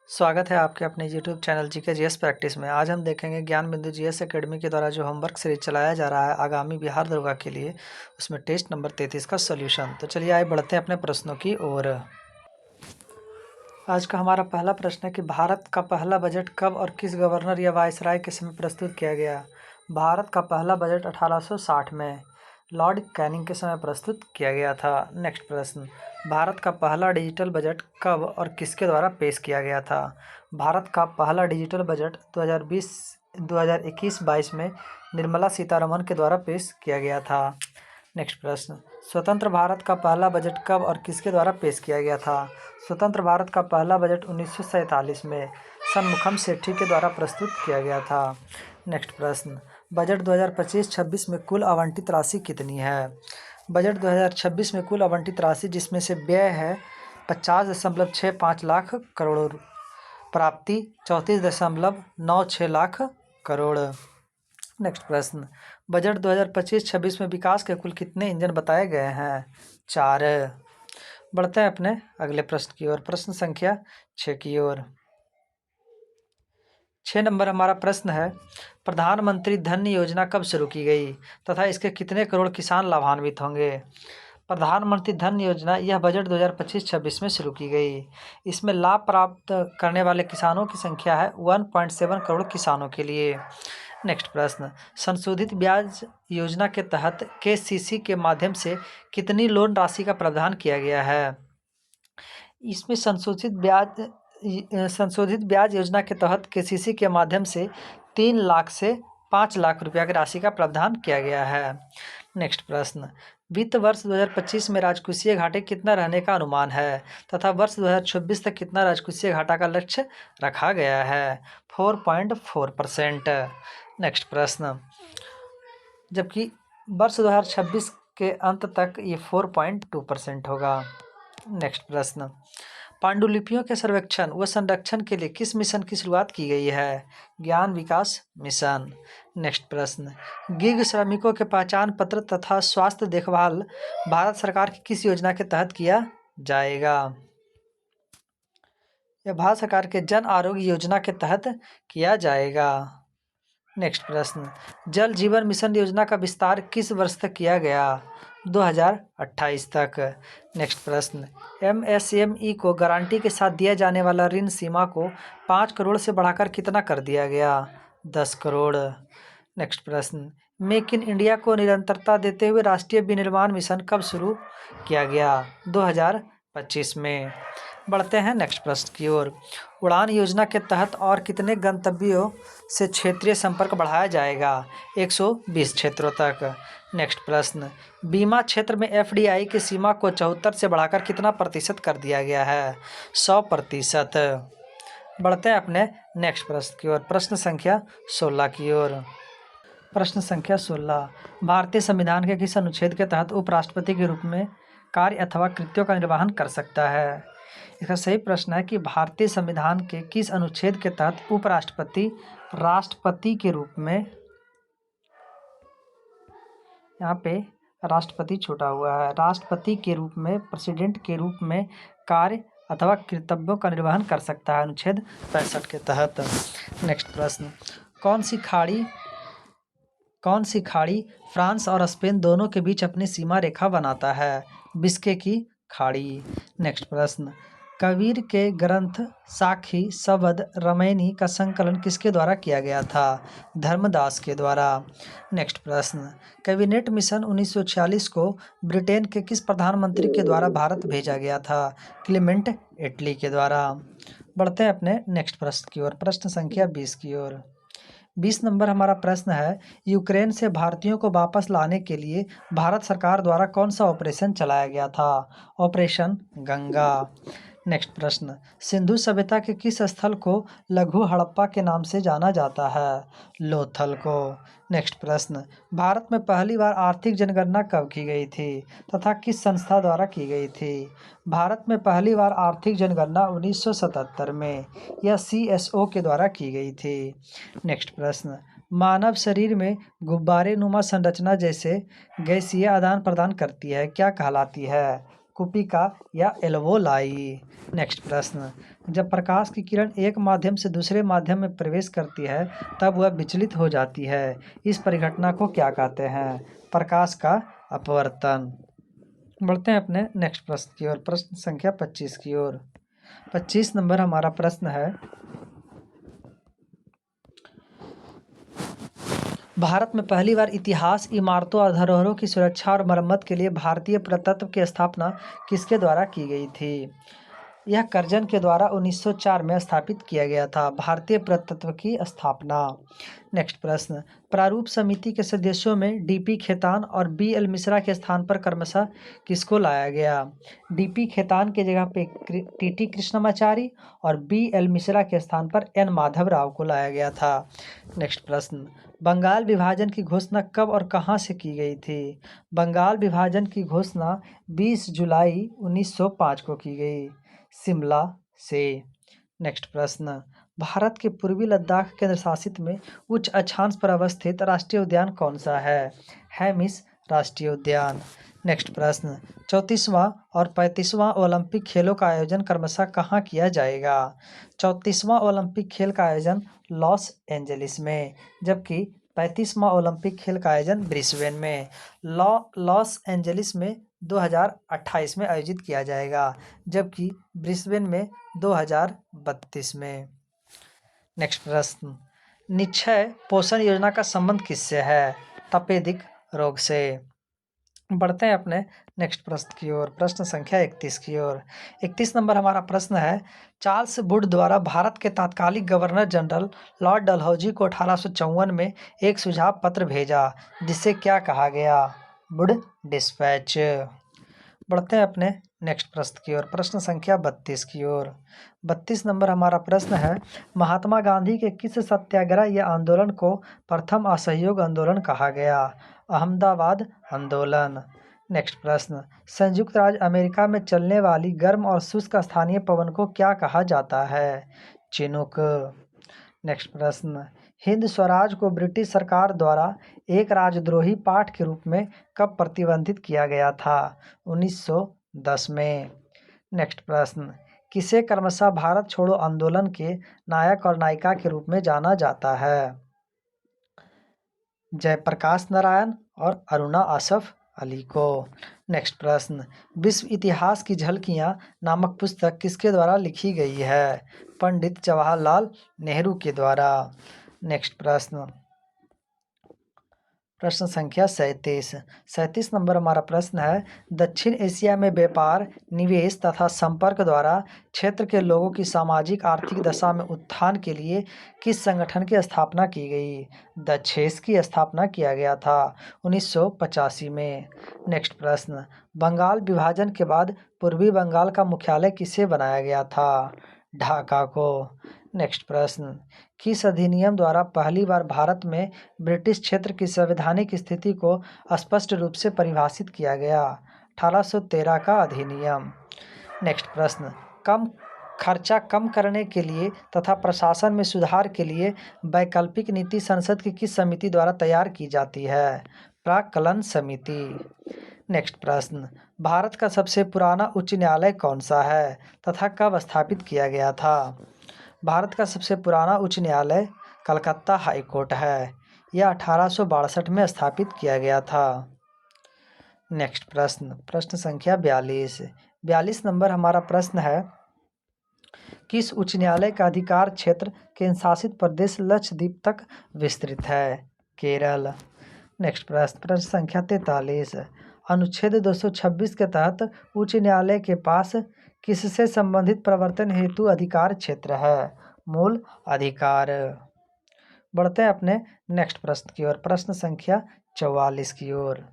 स्वागत है आपके अपने YouTube channel GK GS practice में। आज हम देखेंगे ज्ञान बिंदु जीएस एकेडमी के द्वारा जो होमवर्क सीरीज चलाया जा रहा है आगामी बिहार दरोगा के लिए, उसमें टेस्ट नंबर 33 का सॉल्यूशन। तो चलिए आए बढ़ते हैं अपने प्रश्नों की ओर। आज का हमारा पहला प्रश्न है कि भारत का पहला बजट कब और किस गवर्नर या वायसराय के समय प्रस्तुत किया गया। भारत का पहला बजट 1860 में लॉर्ड कैनिंग के समय प्रस्तुत किया गया था। नेक्स्ट प्रश्न, भारत का पहला डिजिटल बजट कब और किसके द्वारा पेश किया गया था। भारत का पहला डिजिटल बजट 2021-22 में निर्मला सीतारमण के द्वारा पेश किया गया था। नेक्स्ट प्रश्न, स्वतंत्र भारत का पहला बजट कब और किसके द्वारा पेश किया गया था। स्वतंत्र भारत का पहला बजट 1947 में षणमुखम सेठी के द्वारा प्रस्तुत किया गया था। नेक्स्ट प्रश्न, बजट 2025-26 में कुल आवंटित राशि कितनी है। बजट 2026 में कुल आवंटित राशि जिसमें से व्यय है 50.65 लाख करोड़, प्राप्ति 34.96 लाख करोड़। नेक्स्ट प्रश्न, बजट 2025-26 में विकास के कुल कितने इंजन बताए गए हैं। 4। बढ़ते हैं अपने अगले प्रश्न की ओर, प्रश्न संख्या 6 की ओर। 6 नंबर हमारा प्रश्न है, प्रधानमंत्री धन योजना कब शुरू की गई तथा इसके कितने करोड़ किसान लाभान्वित होंगे। प्रधानमंत्री धन योजना यह बजट 2025-26 में शुरू की गई। इसमें लाभ प्राप्त करने वाले किसानों की संख्या है 1.7 करोड़ किसानों के लिए। नेक्स्ट प्रश्न, संशोधित ब्याज योजना के तहत केसीसी के माध्यम से कितनी लोन राशि का प्रावधान किया गया है। इसमें संशोधित ब्याज योजना के तहत केसीसी के माध्यम से 3 लाख से 5 लाख रुपया की राशि का प्रावधान किया गया है। नेक्स्ट प्रश्न, वित्त वर्ष 2025 में राजकोषीय घाटे कितना रहने का अनुमान है तथा वर्ष 2026 तक कितना राजकोषीय घाटा का लक्ष्य रखा गया है। 4.4%। नेक्स्ट प्रश्न, जबकि वर्ष 2026 के अंत तक ये 4.2% होगा। नेक्स्ट प्रश्न, पांडुलिपियों के सर्वेक्षण व संरक्षण के लिए किस मिशन की शुरुआत की गई है। ज्ञान विकास मिशन। नेक्स्ट प्रश्न, गिग श्रमिकों के पहचान पत्र तथा स्वास्थ्य देखभाल भारत सरकार की किस योजना के तहत किया जाएगा। यह भारत सरकार के जन आरोग्य योजना के तहत किया जाएगा। नेक्स्ट प्रश्न, जल जीवन मिशन योजना का विस्तार किस वर्ष तक किया गया। 2028 तक। नेक्स्ट प्रश्न, एमएसएमई को गारंटी के साथ दिया जाने वाला ऋण सीमा को 5 करोड़ से बढ़ाकर कितना कर दिया गया। 10 करोड़। नेक्स्ट प्रश्न, मेक इन इंडिया को निरंतरता देते हुए राष्ट्रीय विनिर्माण मिशन कब शुरू किया गया। 2025 में। बढ़ते हैं नेक्स्ट प्रश्न की ओर, उड़ान योजना के तहत और कितने गंतव्यों से क्षेत्रीय संपर्क बढ़ाया जाएगा। 120 क्षेत्रों तक। नेक्स्ट प्रश्न, बीमा क्षेत्र में एफडीआई की सीमा को 74 से बढ़ाकर कितना प्रतिशत कर दिया गया है। 100%। बढ़ते हैं अपने नेक्स्ट प्रश्न की ओर, प्रश्न संख्या 16 की ओर। प्रश्न संख्या 16, भारतीय संविधान के किस अनुच्छेद के तहत उपराष्ट्रपति के रूप में कार्य अथवा कृत्यों का निर्वहन कर सकता है। इसका सही प्रश्न है कि भारतीय संविधान के किस अनुच्छेद के तहत उपराष्ट्रपति राष्ट्रपति के रूप में, यहाँ पे राष्ट्रपति छूटा हुआ है, राष्ट्रपति के रूप में, प्रेसिडेंट के रूप में कार्य अथवा कर्तव्यों का निर्वहन कर सकता है, अनुच्छेद 65 के तहत। नेक्स्ट प्रश्न, कौन सी खाड़ी फ्रांस और स्पेन दोनों के बीच अपनी सीमा रेखा बनाता है। बिस्के की खाड़ी। नेक्स्ट प्रश्न, कबीर के ग्रंथ साखी शबद रामायणी का संकलन किसके द्वारा किया गया था। धर्मदास के द्वारा। नेक्स्ट प्रश्न, कैबिनेट मिशन 1946 को ब्रिटेन के किस प्रधानमंत्री के द्वारा भारत भेजा गया था। क्लेमेंट एटली के द्वारा। बढ़ते हैं अपने नेक्स्ट प्रश्न की ओर, प्रश्न संख्या 20 की ओर। 20 नंबर हमारा प्रश्न है, यूक्रेन से भारतीयों को वापस लाने के लिए भारत सरकार द्वारा कौन सा ऑपरेशन चलाया गया था। ऑपरेशन गंगा। नेक्स्ट प्रश्न, सिंधु सभ्यता के किस स्थल को लघु हड़प्पा के नाम से जाना जाता है। लोथल को। नेक्स्ट प्रश्न, भारत में पहली बार आर्थिक जनगणना कब की गई थी तथा किस संस्था द्वारा की गई थी। भारत में पहली बार आर्थिक जनगणना 1977 में यह सीएसओ के द्वारा की गई थी। नेक्स्ट प्रश्न, मानव शरीर में गुब्बारे नुमा संरचना जैसे गैसीय आदान प्रदान करती है, क्या कहलाती है। कुपिका या एल्वोलाई। नेक्स्ट प्रश्न, जब प्रकाश की किरण एक माध्यम से दूसरे माध्यम में प्रवेश करती है तब वह विचलित हो जाती है। इस परिघटना को क्या कहते हैं? प्रकाश का अपवर्तन। बढ़ते हैं अपने नेक्स्ट प्रश्न की ओर, प्रश्न संख्या 25 की ओर। 25 नंबर हमारा प्रश्न है, भारत में पहली बार इतिहास, इमारतों और धरोहरों की सुरक्षा और मरम्मत के लिए भारतीय पुरातत्व की स्थापना किसके द्वारा की गई थी? यह कर्जन के द्वारा 1904 में स्थापित किया गया था, भारतीय पुरातत्व की स्थापना। नेक्स्ट प्रश्न, प्रारूप समिति के सदस्यों में डीपी खेतान और बीएल मिश्रा के स्थान पर क्रमशः किसको लाया गया? डीपी खेतान के जगह पे टीटी कृष्णमाचारी और बीएल मिश्रा के स्थान पर एन माधव राव को लाया गया था। नेक्स्ट प्रश्न, बंगाल विभाजन की घोषणा कब और कहां से की गई थी? बंगाल विभाजन की घोषणा 20 जुलाई 1905 को की गई, शिमला से। नेक्स्ट प्रश्न, भारत के पूर्वी लद्दाख केंद्र शासित में उच्च अक्षांश पर अवस्थित राष्ट्रीय उद्यान कौन सा है? हैमिस राष्ट्रीय उद्यान। नेक्स्ट प्रश्न, 34वां और 35वां ओलंपिक खेलों का आयोजन क्रमशः कहाँ किया जाएगा? 34वां ओलंपिक खेल का आयोजन लॉस एंजलिस में, जबकि 35वां ओलंपिक खेल का आयोजन ब्रिस्बेन में, लॉस एंजलिस में 2028 में आयोजित किया जाएगा, जबकि ब्रिस्बेन में 2032 में। नेक्स्ट प्रश्न, निक्षय पोषण योजना का संबंध किससे है? तपेदिक रोग से। बढ़ते हैं अपने नेक्स्ट प्रश्न की ओर, प्रश्न संख्या 31 की ओर। 31 नंबर हमारा प्रश्न है, चार्ल्स वुड द्वारा भारत के तत्कालीन गवर्नर जनरल लॉर्ड डलहौजी को 1854 में एक सुझाव पत्र भेजा जिसे क्या कहा गया? Wood dispatch. बढ़ते हैं अपने नेक्स्ट प्रश्न की ओर, प्रश्न संख्या 32 की ओर। 32 नंबर हमारा प्रश्न है, महात्मा गांधी के किस सत्याग्रह या आंदोलन को प्रथम असहयोग आंदोलन कहा गया? अहमदाबाद आंदोलन। नेक्स्ट प्रश्न, संयुक्त राज्य अमेरिका में चलने वाली गर्म और शुष्क स्थानीय पवन को क्या कहा जाता है? चिनूक। नेक्स्ट प्रश्न, हिंद स्वराज को ब्रिटिश सरकार द्वारा एक राजद्रोही पाठ के रूप में कब प्रतिबंधित किया गया था? 1910 में। नेक्स्ट प्रश्न, किसे क्रमशः भारत छोड़ो आंदोलन के नायक और नायिका के रूप में जाना जाता है? जयप्रकाश नारायण और अरुणा आसफ अली को। नेक्स्ट प्रश्न, विश्व इतिहास की झलकियां नामक पुस्तक किसके द्वारा लिखी गई है? पंडित जवाहरलाल नेहरू के द्वारा। नेक्स्ट प्रश्न, प्रश्न संख्या 37 नंबर हमारा प्रश्न है, दक्षिण एशिया में व्यापार, निवेश तथा संपर्क द्वारा क्षेत्र के लोगों की सामाजिक आर्थिक दशा में उत्थान के लिए किस संगठन की स्थापना की गई? दक्षेस की स्थापना किया गया था 1985 में। नेक्स्ट प्रश्न, बंगाल विभाजन के बाद पूर्वी बंगाल का मुख्यालय किसे बनाया गया था? ढाका को। नेक्स्ट प्रश्न, किस अधिनियम द्वारा पहली बार भारत में ब्रिटिश क्षेत्र की संवैधानिक स्थिति को स्पष्ट रूप से परिभाषित किया गया? 1813 का अधिनियम। नेक्स्ट प्रश्न, खर्चा कम करने के लिए तथा प्रशासन में सुधार के लिए वैकल्पिक नीति संसद की किस समिति द्वारा तैयार की जाती है? प्राक्कलन समिति। नेक्स्ट प्रश्न, भारत का सबसे पुराना उच्च न्यायालय कौन सा है तथा कब स्थापित किया गया था? भारत का सबसे पुराना उच्च न्यायालय कलकत्ता हाई कोर्ट है, यह 1862 में स्थापित किया गया था। नेक्स्ट प्रश्न, प्रश्न संख्या 42 नंबर हमारा प्रश्न है, किस उच्च न्यायालय का अधिकार क्षेत्र केंद्र शासित प्रदेश लक्षद्वीप तक विस्तृत है? केरल। नेक्स्ट प्रश्न, प्रश्न संख्या 43, अनुच्छेद 226 के तहत उच्च न्यायालय के पास किससे संबंधित प्रवर्तन हेतु अधिकार क्षेत्र है? मूल अधिकार। बढ़ते हैं अपने नेक्स्ट प्रश्न की ओर, प्रश्न संख्या 44 की ओर।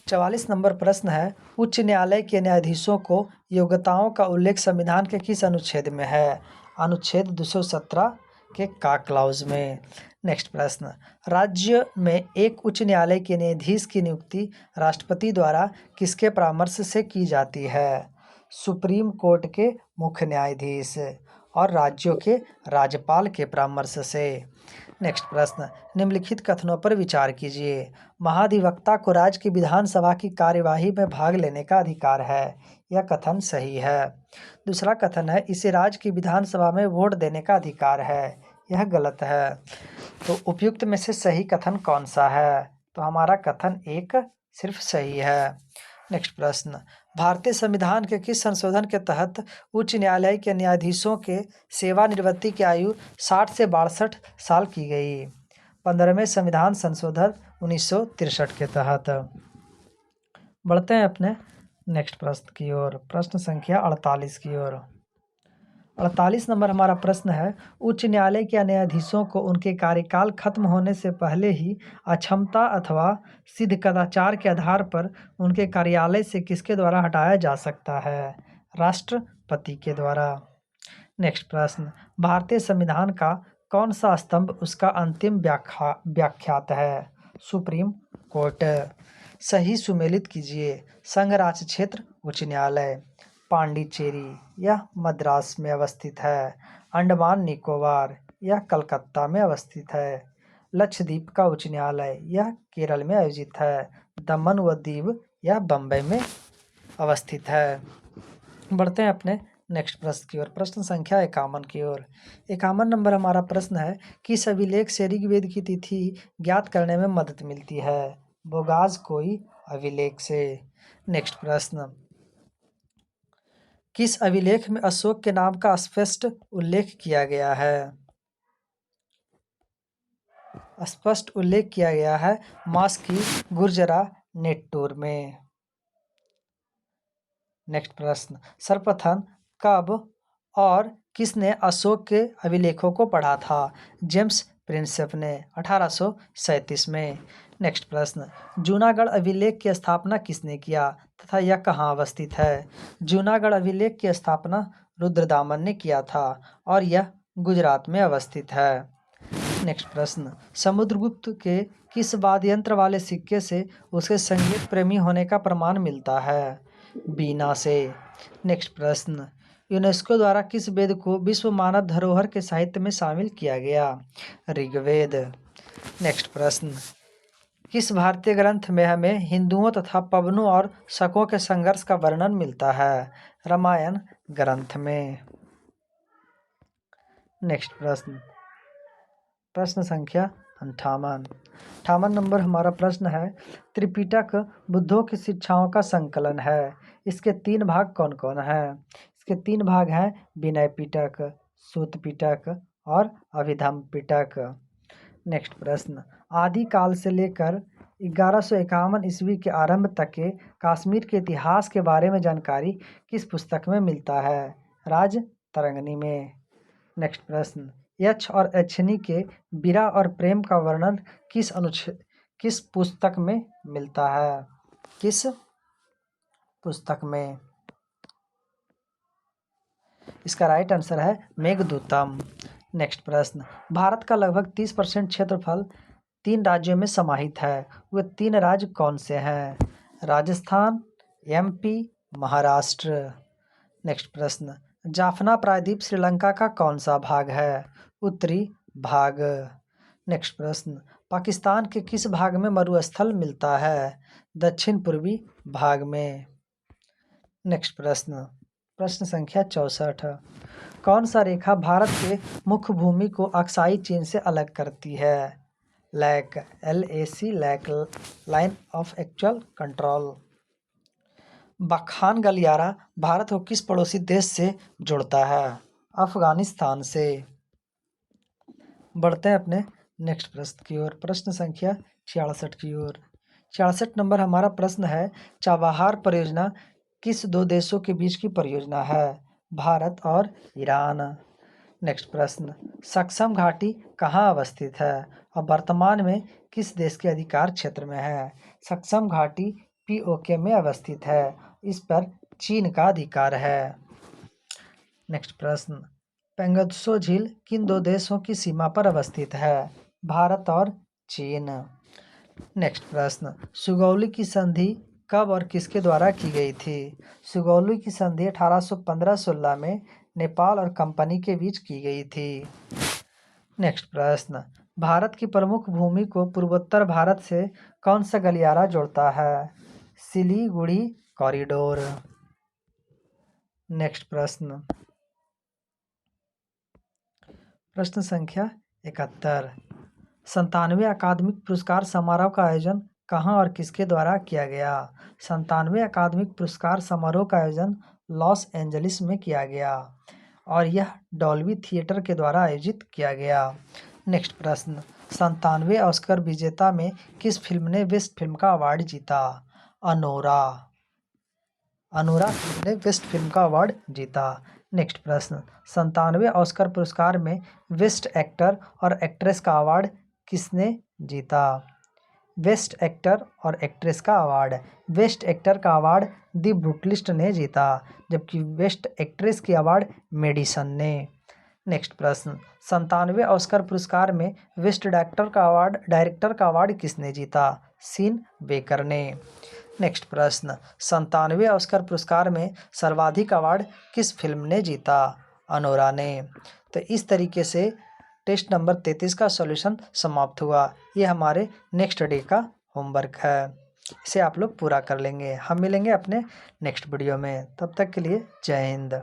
44 नंबर प्रश्न है, उच्च न्यायालय के न्यायाधीशों को योग्यताओं का उल्लेख संविधान के किस अनुच्छेद में है? अनुच्छेद 217 के का क्लाउज में। नेक्स्ट प्रश्न, राज्य में एक उच्च न्यायालय के न्यायाधीश की नियुक्ति राष्ट्रपति द्वारा किसके परामर्श से की जाती है? सुप्रीम कोर्ट के मुख्य न्यायाधीश और राज्यों के राज्यपाल के परामर्श से। नेक्स्ट प्रश्न, निम्नलिखित कथनों पर विचार कीजिए। महाधिवक्ता को राज्य की विधानसभा की कार्यवाही में भाग लेने का अधिकार है। यह कथन सही है। दूसरा कथन है, इसे राज्य की विधानसभा में वोट देने का अधिकार है। यह गलत है। तो उपयुक्त में से सही कथन कौन सा है? तो हमारा कथन एक सिर्फ सही है। नेक्स्ट प्रश्न, भारतीय संविधान के किस संशोधन के तहत उच्च न्यायालय के न्यायाधीशों के सेवानिवृत्ति की आयु 60 से 62 साल की गई? 15वें संविधान संशोधन 1963 के तहत। बढ़ते हैं अपने नेक्स्ट प्रश्न की ओर, प्रश्न संख्या 48 की ओर। 48 नंबर हमारा प्रश्न है, उच्च न्यायालय के न्यायाधीशों को उनके कार्यकाल खत्म होने से पहले ही अक्षमता अथवा सिद्ध कदाचार के आधार पर उनके कार्यालय से किसके द्वारा हटाया जा सकता है? राष्ट्रपति के द्वारा। नेक्स्ट प्रश्न, भारतीय संविधान का कौन सा स्तंभ उसका अंतिम व्याख्यात है? Supreme court. सही सुमेलित कीजिए। संघ राज्य क्षेत्र उच्च न्यायालय पांडिचेरी यह मद्रास में अवस्थित है। अंडमान निकोबार यह कलकत्ता में अवस्थित है। लक्षद्वीप का उच्च न्यायालय यह केरल में आयोजित है। दमन व दीव यह बम्बई में अवस्थित है। बढ़ते हैं अपने नेक्स्ट प्रश्न की ओर, प्रश्न संख्या 51 की ओर। 51 नंबर हमारा प्रश्न है, किस अभिलेख से ऋग्वेद की तिथि ज्ञात करने में मदद मिलती है? बोगाज कोई अभिलेख से। नेक्स्ट प्रश्न, किस अभिलेख में अशोक के नाम का स्पष्ट उल्लेख किया गया है? स्पष्ट उल्लेख किया गया है मास्की गुर्जरा नेट्टूर में। नेक्स्ट प्रश्न, सर्वप्रथम कब और किसने अशोक के अभिलेखों को पढ़ा था? जेम्स प्रिंसेप ने 1837 में। नेक्स्ट प्रश्न, जूनागढ़ अभिलेख की स्थापना किसने किया तथा यह कहाँ अवस्थित है? जूनागढ़ अभिलेख की स्थापना रुद्रदामन ने किया था और यह गुजरात में अवस्थित है। नेक्स्ट प्रश्न, समुद्रगुप्त के किस वाद्य यंत्र वाले सिक्के से उसके संगीत प्रेमी होने का प्रमाण मिलता है? बीना से। नेक्स्ट प्रश्न, यूनेस्को द्वारा किस वेद को विश्व मानव धरोहर के साहित्य में शामिल किया गया? ऋग्वेद। नेक्स्ट प्रश्न, किस भारतीय ग्रंथ में हमें हिंदुओं तथा पवनों और शकों के संघर्ष का वर्णन मिलता है? रामायण ग्रंथ में। नेक्स्ट प्रश्न, प्रश्न संख्या 58 नंबर हमारा प्रश्न है, त्रिपिटक बुद्धों की शिक्षाओं का संकलन है। इसके 3 भाग कौन कौन हैं? इसके 3 भाग हैं विनय पिटक, सूत पिटक और अभिधम पिटक। नेक्स्ट प्रश्न, आदि काल से लेकर 1151 ईस्वी के आरंभ तक के कश्मीर के इतिहास के बारे में जानकारी किस पुस्तक में मिलता है? राज तरंगिणी में। नेक्स्ट प्रश्न, यक्ष और यक्षिणी के वीरा और प्रेम का वर्णन किस पुस्तक में मिलता है? किस पुस्तक में? इसका राइट आंसर है मेघदूतम। नेक्स्ट प्रश्न, भारत का लगभग 30% क्षेत्रफल 3 राज्यों में समाहित है। वे 3 राज्य कौन से हैं? राजस्थान, MP, महाराष्ट्र। नेक्स्ट प्रश्न, जाफना प्रायद्वीप श्रीलंका का कौन सा भाग है? उत्तरी भाग। नेक्स्ट प्रश्न, पाकिस्तान के किस भाग में मरुस्थल मिलता है? दक्षिण पूर्वी भाग में। नेक्स्ट प्रश्न, प्रश्न संख्या 64, कौन सा रेखा भारत के मुख्य भूमि को अक्साई चीन से अलग करती है? Lack, LAC, lack line of actual control. बखान गलियारा भारत को किस पड़ोसी देश से जोड़ता है? अफगानिस्तान से। बढ़ते हैं अपने नेक्स्ट प्रश्न की ओर, प्रश्न संख्या 66 की ओर। 66 नंबर हमारा प्रश्न है, चाबहार परियोजना किस 2 देशों के बीच की परियोजना है? भारत और ईरान। नेक्स्ट प्रश्न, सक्सम घाटी कहाँ अवस्थित है और वर्तमान में किस देश के अधिकार क्षेत्र में है? सक्सम घाटी POK में अवस्थित है। इस पर चीन का अधिकार है। नेक्स्ट प्रश्न, पेंगत्सो झील किन 2 देशों की सीमा पर अवस्थित है? भारत और चीन। नेक्स्ट प्रश्न, सुगौली की संधि कब और किसके द्वारा की गई थी? सुगौली की संधि 1815-16 में नेपाल और कंपनी के बीच की गई थी। नेक्स्ट प्रश्न, भारत की प्रमुख भूमि को पूर्वोत्तर भारत से कौन सा गलियारा जोड़ता है? सिलीगुड़ी कॉरिडोर। नेक्स्ट प्रश्न, प्रश्न संख्या 71। 97वें अकादमिक पुरस्कार समारोह का आयोजन कहाँ और किसके द्वारा किया गया? 97वें अकादमिक पुरस्कार समारोह का आयोजन लॉस एंजलिस में किया गया और यह डॉल्बी थिएटर के द्वारा आयोजित किया गया। नेक्स्ट प्रश्न, 97वें ऑस्कर विजेता में किस फिल्म ने बेस्ट फिल्म का अवार्ड जीता? अनोरा। अनोरा फिल्म ने बेस्ट फिल्म का अवार्ड जीता। नेक्स्ट प्रश्न, 97वें ऑस्कर पुरस्कार में बेस्ट एक्टर और एक्ट्रेस का अवार्ड किसने जीता? बेस्ट एक्टर और एक्ट्रेस का अवार्ड, बेस्ट एक्टर का अवार्ड दी ब्रूटलिस्ट ने जीता, जबकि बेस्ट एक्ट्रेस की अवार्ड मेडिसन ने। नेक्स्ट प्रश्न, 97वें ऑस्कर पुरस्कार में बेस्ट डायरेक्टर का अवार्ड किसने जीता? सीन बेकर ने। नेक्स्ट प्रश्न, 97वें ऑस्कर पुरस्कार में सर्वाधिक अवार्ड किस फिल्म ने जीता? अनोरा ने। तो इस तरीके से टेस्ट नंबर 33 का सॉल्यूशन समाप्त हुआ। ये हमारे नेक्स्ट डे का होमवर्क है, इसे आप लोग पूरा कर लेंगे। हम मिलेंगे अपने नेक्स्ट वीडियो में, तब तक के लिए जय हिंद।